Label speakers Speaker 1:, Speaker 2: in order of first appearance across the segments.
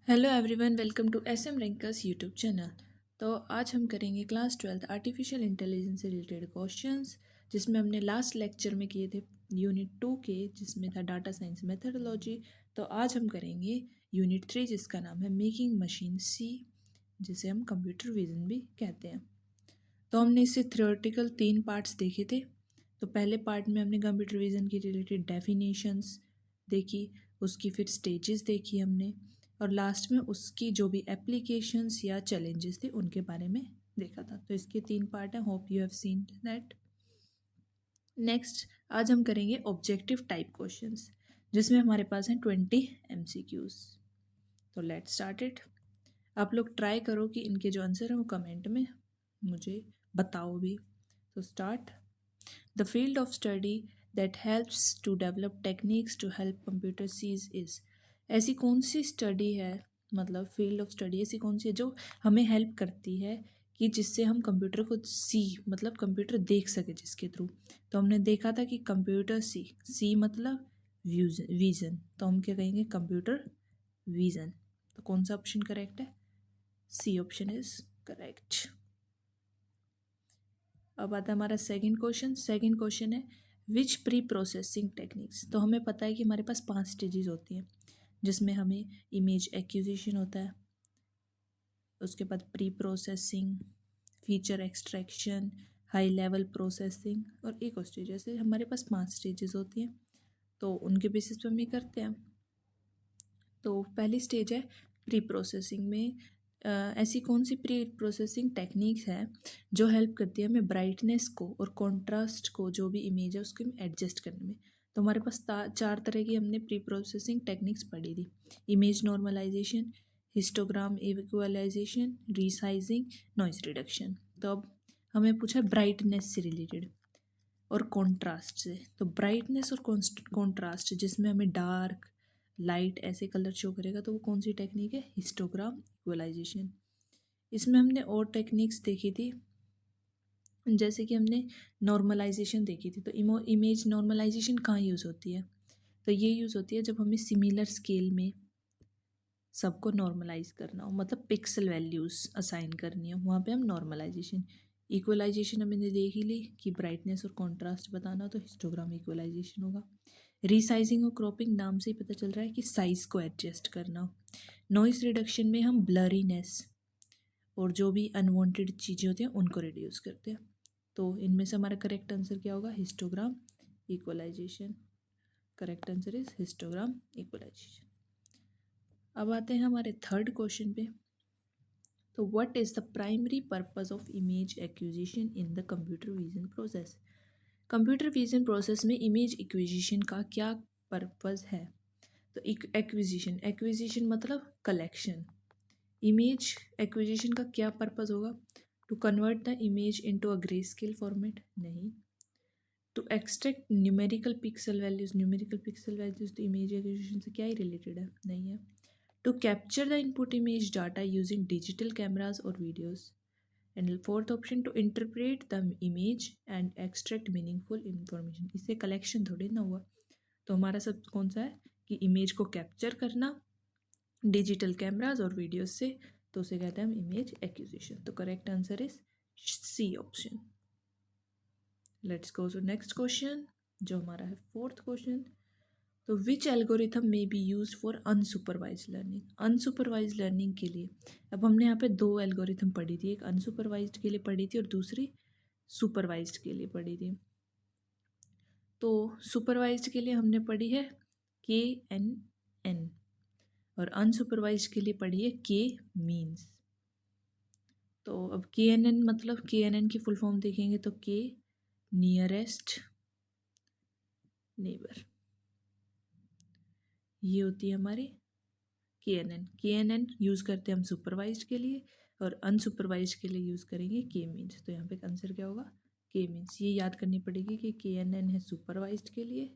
Speaker 1: Hello everyone, welcome to S M rankers YouTube channel. तो आज हम करेंगे क्लास 12 आर्टिफिशियल इंटेलिजेंस से रिलेटेड क्वेश्चंस, जिसमें हमने लास्ट लेक्चर में किए थे यूनिट 2 के, जिसमें था डाटा साइंस मेथडोलॉजी। तो आज हम करेंगे यूनिट 3, जिसका नाम है मेकिंग मशीन सी, जिसे हम कंप्यूटर विजन भी कहते हैं। तो हमने इससे थ्योरेटिकल 3 पार्ट्स देखे थे। तो पहले पार्ट में हमने कंप्यूटर विजन की रिलेटेड डेफिनेशंस देखी, उसकी फिर स्टेजेस देखी हमने, और लास्ट में उसकी जो भी एप्लीकेशंस या चैलेंजेस थे उनके बारे में देखा था। तो इसके 3 पार्ट हैं, hope you have seen that. Next आज हम करेंगे ऑब्जेक्टिव टाइप क्वेश्चंस, जिसमें हमारे पास हैं 20 MCQs। तो लेट्स स्टार्ट इट। आप लोग ट्राई करो कि इनके जो आंसर हैं वो कमेंट में मुझे बताओ भी। तो start. The field of study that helps to develop techniques to help computer sees is. ऐसी कौन सी स्टडी है, मतलब फील्ड ऑफ स्टडी ऐसी कौन सी है जो हमें हेल्प करती है कि जिससे हम कंप्यूटर को सी, मतलब कंप्यूटर देख सके जिसके थ्रू। तो हमने देखा था कि कंप्यूटर सी मतलब विजन, तो हम क्या कहेंगे, कंप्यूटर विजन। तो कौन सा ऑप्शन करेक्ट है? C option is correct. अब आता है हमारा सेकंड क्वेश्चन। सेकंड क्वेश्चन है विच प्री प्रोसेसिंग टेक्निक्स। तो हमें पता है कि हमारे पास 5 स्टेजेस होती हैं, जिसमें हमें इमेज एक्विजिशन होता है, उसके बाद pre processing, feature extraction, high level processing और एक और स्टेज। ऐसे हमारे पास 5 स्टेजेस होती हैं, तो उनके बेसिस पे हम ये करते हैं। तो पहली स्टेज है प्री प्रोसेसिंग में। ऐसी कौन सी प्री प्रोसेसिंग टेक्निक्स है जो हेल्प करती है हमें ब्राइटनेस को और कॉन्ट्रास्ट को, जो भी इमेज है उसको एडजस्ट करने में। तो हमारे पास 4 तरह की हमने प्री प्रोसेसिंग टेक्निक्स पढ़ी थी। Image normalisation, histogram equalisation, resizing, noise reduction. तो अब हमें पूछा ब्राइटनेस से रिलेटेड और कॉन्ट्रास्ट से। तो ब्राइटनेस और कॉन्ट्रास्ट, जिसमें हमें डार्क लाइट ऐसे कलर शो करेगा, तो वो कौन सी टेक्निक है? Histogram equalisation. इसमें हमने और टेक्निक्स देखी थी, जैसे कि हमने नॉर्मलाइजेशन देखी थी। तो इमेज नॉर्मलाइजेशन कहाँ यूज़ होती है? तो ये यूज़ होती है जब हमें सिमिलर स्केल में सबको नॉर्मलाइज करना हो, मतलब पिक्सल वैल्यूज़ असाइन करनी हो, वहाँ पे हम नॉर्मलाइजेशन। इक्वलाइजेशन हमने देख ही ली कि ब्राइटनेस और कॉन्ट्रास्ट बताना, तो हिस्टोग्राम इक्वलाइजेशन होगा। रीसाइजिंग और क्रॉपिंग नाम से ही पता चल रहा है कि साइज़ को एडजस्ट करना हो। नॉइज रिडक्शन में हम ब्लरीनेस और जो भी अनवांटेड चीज़ें होती हैं उनको रिड्यूस करते हैं। तो इनमें से हमारा करेक्ट आंसर क्या होगा? Histogram equalization. Correct answer is histogram equalization. अब आते हैं हमारे थर्ड क्वेश्चन पे। तो what is the primary purpose of image acquisition in the computer vision process. Computer vision process में इमेज एक्विजिशन का क्या पर्पस है? तो एक्विजिशन, एक्विजिशन मतलब कलेक्शन। इमेज एक्विजिशन का क्या पर्पस होगा? To convert the image into a grey scale format? नहीं। To extract numerical pixel values, numerical pixel values तो इमेज एक्विजिशन से क्या ही रिलेटेड है? नहीं है। To capture the input image data using digital cameras or videos. And fourth option, to interpret the image and extract meaningful information. इससे collection थोड़ी ना हुआ। तो हमारा सब कौन सा है कि इमेज को कैप्चर करना डिजिटल कैमराज और वीडियोस से, तो उसे कहते हैं हम इमेज एक्विजिशन। तो correct answer is C option. Let's go to next question, जो हमारा है फोर्थ क्वेश्चन। तो विच एल्गोरिथम में be use for unsupervise learning. Unsupervise learning के लिए अब हमने यहाँ पे 2 एल्गोरिथम पढ़ी थी, एक अनसुपरवाइज्ड के लिए पढ़ी थी और दूसरी सुपरवाइज्ड के लिए पढ़ी थी। तो सुपरवाइज्ड के लिए हमने पढ़ी है KNN और अनसुपरवाइज्ड के लिए पढ़ी है K मीन्स। तो अब KNN मतलब KNN की फुल फॉर्म देखेंगे तो K नियरेस्ट नेबर, ये होती है हमारी KNN यूज़ करते हैं हम सुपरवाइज्ड के लिए, और अनसुपरवाइज्ड के लिए यूज़ करेंगे K मीन्स। तो यहाँ पे आंसर क्या होगा? K means. ये याद करनी पड़ेगी कि KNN है सुपरवाइज्ड के लिए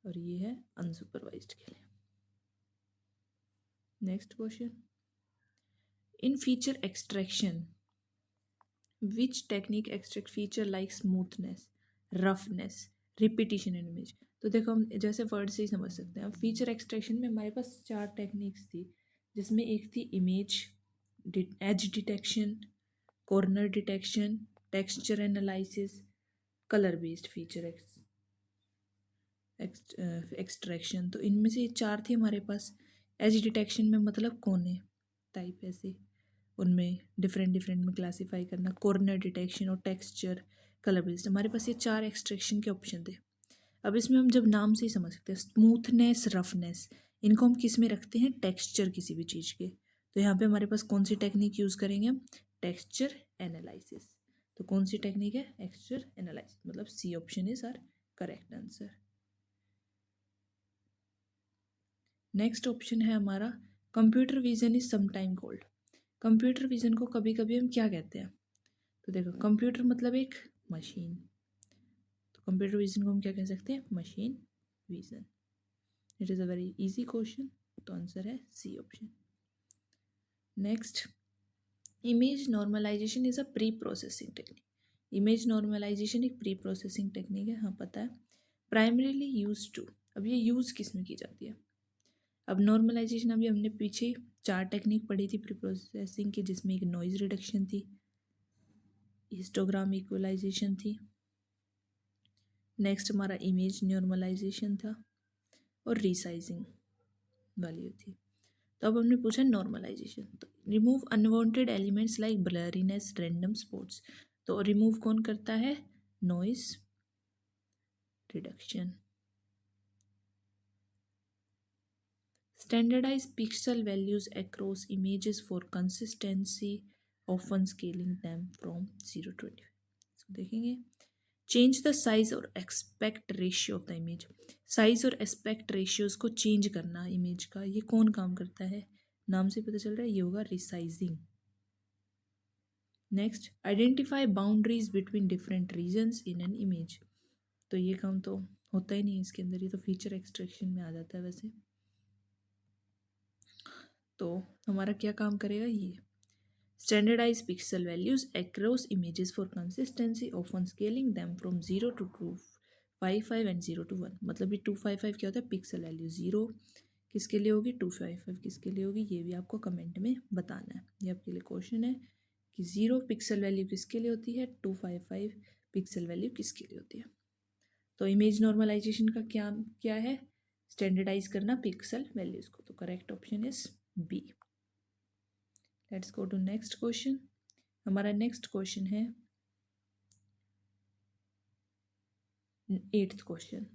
Speaker 1: और ये है अनसुपरवाइज्ड के लिए। Next question, in feature extraction which technique extract feature like smoothness, roughness, repetition in image. तो देखो हम जैसे वर्ड से ही समझ सकते हैं। फीचर एक्सट्रैक्शन में हमारे पास 4 टेक्निक्स थी, जिसमें एक थी image as detection, corner detection, texture analysis, colour based feature extraction. तो इनमें से ये चार थी हमारे पास। एज डिटेक्शन में मतलब कोने टाइप ऐसे उनमें डिफरेंट डिफरेंट में क्लासीफाई करना, कॉर्नर डिटेक्शन और टेक्सचर कलर बेस्ड। हमारे पास ये चार एक्सट्रैक्शन के ऑप्शन थे। अब इसमें हम जब नाम से ही समझ सकते हैं, स्मूथनेस, रफनेस, इनको हम किस में रखते हैं, टेक्सचर किसी भी चीज़ के। तो यहाँ पे हमारे पास कौन सी टेक्निक यूज़ करेंगे हम, टेक्सचर एनालिसिस। तो कौन सी टेक्निक है, टेक्सचर एनालिसिस, मतलब C option is are correct answer. Next option है हमारा computer vision is sometime called. Computer vision को कभी कभी हम क्या कहते हैं, तो देखो कंप्यूटर मतलब एक मशीन, तो कंप्यूटर विजन को हम क्या कह सकते हैं, machine vision. It is a very easy question, तो आंसर है C option. Next, image normalisation is a pre processing technique. Image normalisation एक प्री प्रोसेसिंग टेक्निक है, हाँ पता है। प्राइमरीली यूज टू, अब ये यूज़ किस में की जाती है। अब नॉर्मलाइजेशन अभी हमने पीछे चार टेक्निक पढ़ी थी प्री प्रोसेसिंग की, जिसमें एक नॉइज रिडक्शन थी, हिस्टोग्राम इक्वलाइजेशन थी, नेक्स्ट हमारा इमेज नॉर्मलाइजेशन था, और रीसाइजिंग वाली थी। तो अब हमने पूछा नॉर्मलाइजेशन, तो remove unwanted elements like blurriness, random spots. तो रिमूव कौन करता है, noise reduction. Standardise pixel values across images for consistency, often scaling them from 0 to 25। So देखेंगे, चेंज द साइज और aspect ratio of the image. Size और aspect ratios को change करना image का, ये कौन काम करता है, नाम से पता चल रहा है ये होगा resizing. Next, identify boundaries between different regions in an image. तो ये काम तो होता ही नहीं है इसके अंदर, ये तो फीचर एक्सट्रैक्शन में आ जाता है वैसे। तो हमारा क्या काम करेगा ये, standardise pixel values across images for consistency, often scaling them from 0 to 255 and 0 to 1। मतलब ये 255 क्या होता है, पिक्सल वैल्यू, 0 किसके लिए होगी, 255 किसके लिए होगी, ये भी आपको कमेंट में बताना है। ये आपके लिए क्वेश्चन है कि 0 पिक्सल वैल्यू किसके लिए होती है, 255 पिक्सल वैल्यू किसके लिए होती है। तो इमेज नॉर्मलाइजेशन का क्या क्या है, स्टैंडर्डाइज करना पिक्सल वैल्यूज को। तो correct option is B. Let's go to next question. हमारा नेक्स्ट क्वेश्चन है 8th question.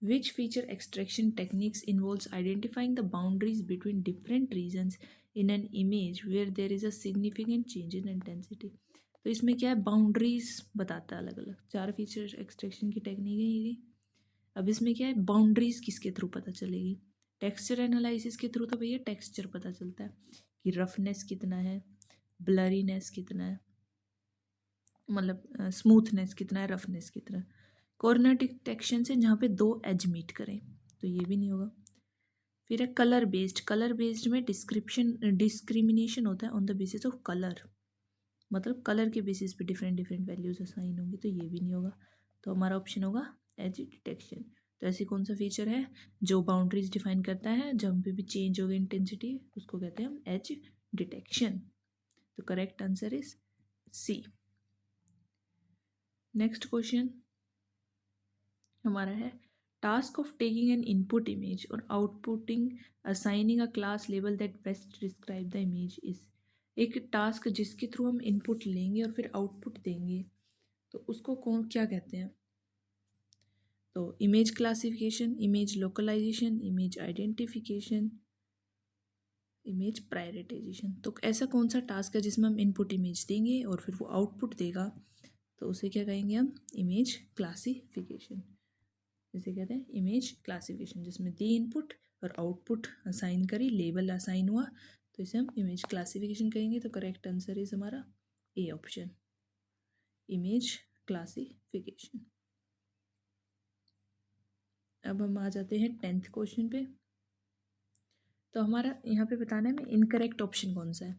Speaker 1: Which feature extraction techniques involves identifying the boundaries between different regions in an image where there is a significant change in intensity। तो इसमें क्या है, boundaries बताता है अलग अलग, चार फीचर एक्सट्रैक्शन की टेक्निक है ये। अब इसमें क्या है, बाउंड्रीज किसके थ्रू पता चलेगी, टेक्सचर एनालिसिस के थ्रू। तो भैया टेक्सचर पता चलता है कि रफनेस कितना है, ब्लरीनेस कितना है, मतलब स्मूथनेस कितना है, रफनेस कितना है। कॉर्नर डिटेक्शन से जहाँ पे दो एज मीट करें, तो ये भी नहीं होगा। फिर है कलर बेस्ड, कलर बेस्ड में डिस्क्रिमिनेशन होता है on the basis of colour, मतलब कलर के बेसिस पे डिफरेंट डिफरेंट वैल्यूज असाइन होंगी, तो ये भी नहीं होगा। तो हमारा ऑप्शन होगा एज डिटेक्शन। तो ऐसी कौन सा फीचर है जो बाउंड्रीज डिफाइन करता है, जहाँ पे भी चेंज होगी इंटेंसिटी, उसको कहते हैं हम एज डिटेक्शन। तो correct answer is C. Next question हमारा है task of taking an input image और outputting assigning a class label that best describe the image is. एक टास्क जिसके थ्रू हम इनपुट लेंगे और फिर आउटपुट देंगे, तो उसको कौन क्या कहते हैं। तो image classification, image localisation, image identification, image prioritisation. तो ऐसा कौन सा टास्क है जिसमें हम इनपुट इमेज देंगे और फिर वो आउटपुट देगा, तो उसे क्या कहेंगे हम, इमेज क्लासिफिकेशन। इसे कहते हैं इमेज क्लासिफिकेशन, जिसमें दी इनपुट और आउटपुट असाइन करी, लेबल असाइन हुआ, तो इसे हम इमेज क्लासिफिकेशन कहेंगे। तो करेक्ट आंसर इज हमारा ए ऑप्शन, इमेज क्लासिफिकेशन। अब हम आ जाते हैं 10th क्वेश्चन पे। तो हमारा यहाँ पे बताना है हमें इनकरेक्ट ऑप्शन कौन सा है।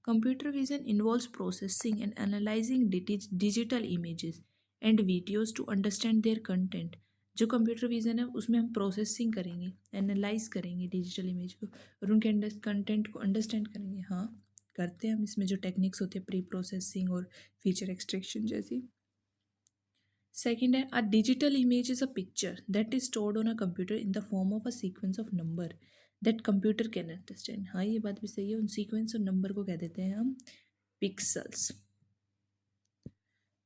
Speaker 1: Computer vision involves processing and analysing digital images and videos to understand their content. जो कंप्यूटर विजन है उसमें हम प्रोसेसिंग करेंगे, एनालाइज करेंगे डिजिटल इमेज को और उनके कंटेंट को अंडरस्टैंड करेंगे। हाँ करते हैं हम, इसमें जो टेक्निक्स होती है प्री प्रोसेसिंग और फीचर एक्सट्रैक्शन जैसी। सेकेंड है, a digital image is a picture that is stored on a computer in the form of a sequence of number that computer can understand. हाँ ये बात भी सही है, उन सीक्वेंस और नंबर को कह देते हैं हम पिक्सल्स।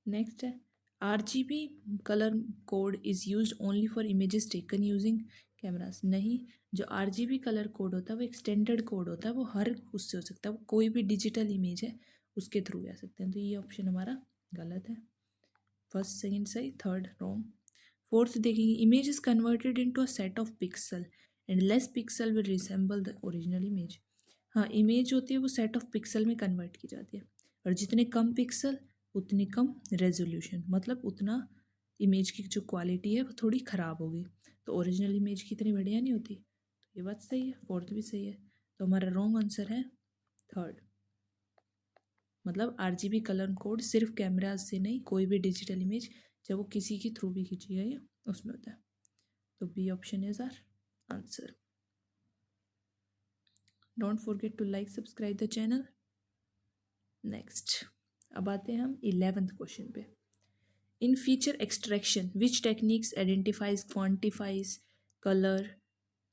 Speaker 1: नेक्स्ट है, RGB colour code is use only for images taken using cameras. नहीं, जो RGB कलर कोड होता है वो एक स्टैंडर्ड कोड होता है, वो हर उससे हो सकता है, वो कोई भी डिजिटल इमेज है उसके थ्रू आ सकते हैं। तो ये ऑप्शन हमारा गलत है। फर्स्ट सेकंड सही, थर्ड रॉन्ग। फोर्थ देखेंगे, image is converted into a set of pixel and less pixel will resemble the original image. हाँ इमेज होती है वो सेट ऑफ पिक्सल में कन्वर्ट की जाती है, और जितने कम पिक्सल उतनी कम रेजोल्यूशन, मतलब उतना इमेज की जो क्वालिटी है वो थोड़ी ख़राब होगी, तो ओरिजिनल इमेज की इतनी बढ़िया नहीं होती। तो ये बात सही है, फोर्थ भी सही है। तो हमारा रॉन्ग आंसर है थर्ड। मतलब RGB कलर कोड सिर्फ कैमरा से नहीं, कोई भी डिजिटल इमेज जब वो किसी के थ्रू भी खींची गई है उसमें होता है। तो B option is our answer. Don't forget to like subscribe the channel. Next अब आते हैं हम 11th क्वेश्चन पे। In feature extraction which techniques identifies quantifies colour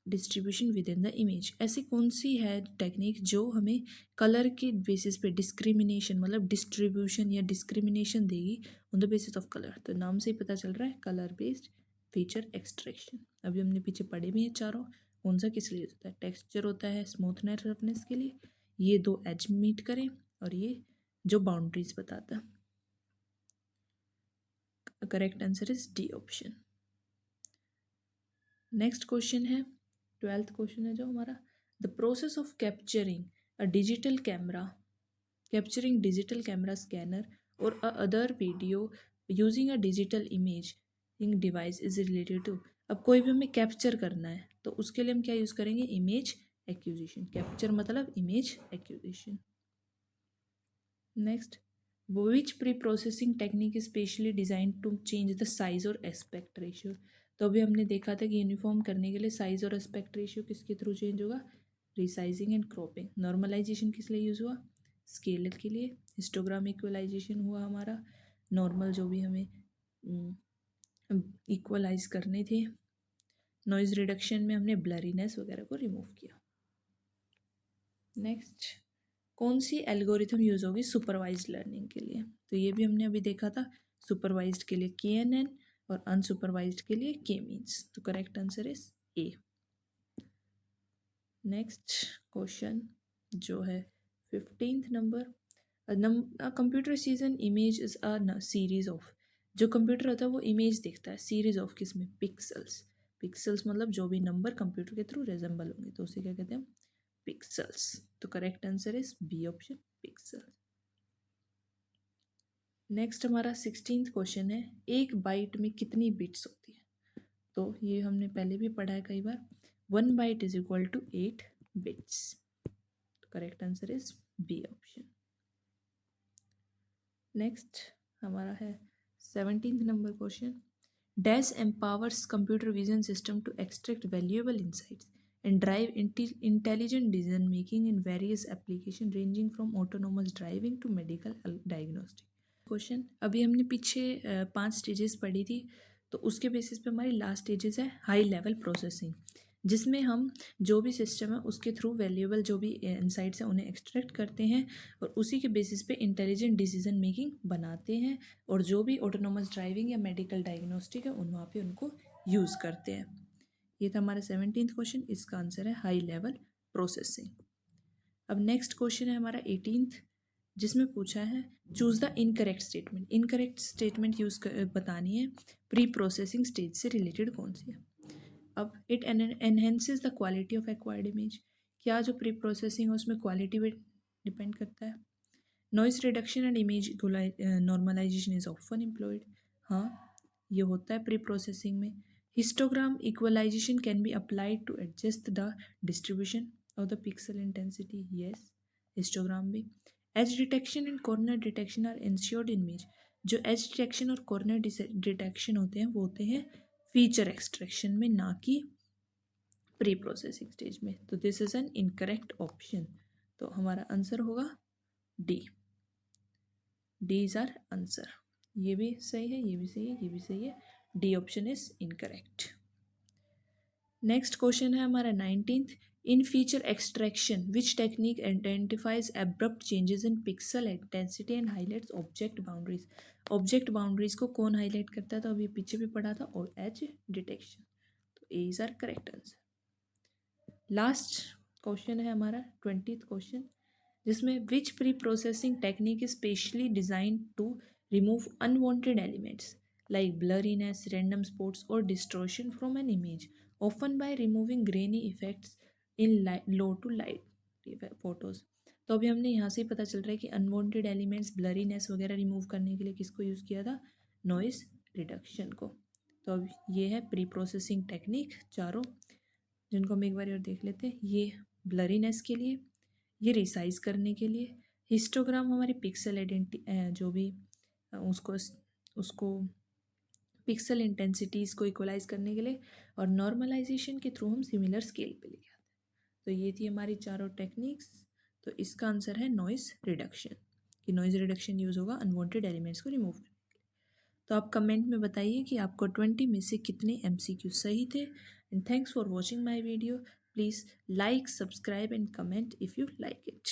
Speaker 1: distribution within the image. ऐसी कौन सी है टेक्निक जो हमें कलर के बेसिस पे डिस्क्रिमिनेशन, मतलब डिस्ट्रीब्यूशन या डिस्क्रिमिनेशन देगी on the basis of colour. तो नाम से ही पता चल रहा है कलर बेस्ड फीचर एक्सट्रैक्शन। अभी हमने पीछे पढ़े भी हैं चारों, कौन सा किस लिए होता है। टेक्सचर होता है स्मूथनेस रफनेस के लिए, ये दो एज मीट करें, और ये जो बाउंड्रीज बताता है। Correct answer is D option. Next question है 12th क्वेश्चन है जो हमारा, the process of capturing a digital camera, capturing digital camera scanner और other video using a digital imaging device is related to. अब कोई भी हमें कैप्चर करना है तो उसके लिए हम क्या यूज़ करेंगे, इमेज एक्विजिशन। कैप्चर मतलब image acquisition. Next, which pre processing technique is specially design to change the size और एस्पेक्ट रेशियो। तो अभी हमने देखा था कि यूनिफॉर्म करने के लिए साइज और एस्पेक्ट रेशियो किसके थ्रू चेंज होगा, रिसाइजिंग एंड क्रॉपिंग। नॉर्मलाइजेशन किस लिए यूज़ हुआ, स्केलर के लिए। हिस्टोग्राम इक्वलाइजेशन हुआ हमारा, नॉर्मल जो भी हमें इक्वलाइज करने थे। नॉइज रिडक्शन में हमने ब्लरीनेस वगैरह को रिमूव किया। नेक्स्ट, कौन सी एल्गोरिथम यूज़ होगी सुपरवाइज्ड लर्निंग के लिए। तो ये भी हमने अभी देखा था, सुपरवाइज्ड के लिए KNN और अनसुपरवाइज्ड के लिए K मीन्स। तो correct answer is A। Next question जो है 15th number, computer sees an image is a series of. जो कंप्यूटर होता है वो इमेज देखता है सीरीज ऑफ किसमें, पिक्सल्स। पिक्सल्स मतलब जो भी नंबर कंप्यूटर के थ्रू रिजेंबल होंगे तो उसे क्या कहते हैं, पिक्सल्स। तो correct answer is B option, pixel. Next हमारा 16th क्वेश्चन है, एक बाइट में कितनी बिट्स होती है। तो ये हमने पहले भी पढ़ा है कई बार, 1 byte is equal to 8 bits. Correct answer is B option. Next हमारा है 17th number question, dash empowers computer vision system to extract valuable insights and drive intelligent decision making in various application ranging from autonomous driving to medical diagnostic। Question अभी हमने पीछे 5 stages पढ़ी थी, तो उसके basis पे हमारी लास्ट स्टेजेस है हाई लेवल प्रोसेसिंग, जिसमें हम जो भी सिस्टम है उसके थ्रू वैल्यूएबल जो भी इंसाइट्स हैं उन्हें एक्सट्रैक्ट करते हैं और उसी के बेसिस पे इंटेलिजेंट डिसीजन मेकिंग बनाते हैं, और जो भी ऑटोनोमस ड्राइविंग या मेडिकल डायग्नोस्टिक है उन वहाँ पे उनको यूज़ करते हैं। ये था हमारा 17th क्वेश्चन, इसका आंसर है हाई लेवल प्रोसेसिंग। अब नेक्स्ट क्वेश्चन है हमारा 18th, जिसमें पूछा है choose the incorrect statement. Incorrect statement बतानी है, प्री प्रोसेसिंग स्टेज से रिलेटेड कौन सी है। अब it enhances the quality of acquired image. क्या जो प्री प्रोसेसिंग है उसमें क्वालिटी पे डिपेंड करता है। Noise reduction and image normalisation is often employed. हाँ ये होता है प्री प्रोसेसिंग में। Histogram equalization can be applied to adjust the distribution of the pixel intensity. Yes, histogram भी। Edge detection and corner detection are ensured in image. जो edge detection और corner detection होते हैं वो होते हैं फीचर एक्सट्रैक्शन में, ना कि प्री प्रोसेसिंग स्टेज में। तो this is an incorrect option. तो हमारा आंसर होगा D. D is our answer. ये भी सही है, ये भी सही है, ये भी सही है। D option is incorrect. Next question है हमारा 19th। In feature extraction which technique identifies abrupt changes in pixel intensity and highlights object boundaries. Object boundaries को कौन हाईलाइट करता है? तो अभी पीछे भी पढ़ा था, और एज डिटेक्शन। तो A is are correct answer. Last question है हमारा 20th क्वेश्चन, जिसमें which pre processing technique is specially design to remove unwanted elements like blurriness, random spots और distortion from an image, often by removing grainy effects in low to light photos. तो अभी हमने यहाँ से ही पता चल रहा है कि अनवांटेड एलिमेंट्स, ब्लरीनेस वगैरह रिमूव करने के लिए किसको यूज़ किया था? नॉइस रिडक्शन को। तो अब ये है प्री प्रोसेसिंग टेक्निक चारों, जिनको हम एक बार और देख लेते हैं। ये ब्लरीनेस के लिए, ये रिसाइज करने के लिए, हिस्टोग्राम हमारी पिक्सल जो भी उसको उसको पिक्सल इंटेंसिटीज़ को इक्वलाइज करने के लिए, और नॉर्मलाइजेशन के थ्रू हम सिमिलर स्केल पे लेके आते हैं। तो ये थी हमारी चारों टेक्निक्स। तो इसका आंसर है नॉइस रिडक्शन, कि नॉइस रिडक्शन यूज़ होगा अनवांटेड एलिमेंट्स को रिमूव करने के लिए। तो आप कमेंट में बताइए कि आपको 20 में से कितने MCQ सही थे। And thanks for watching my video. Please like, subscribe and comment if you like it.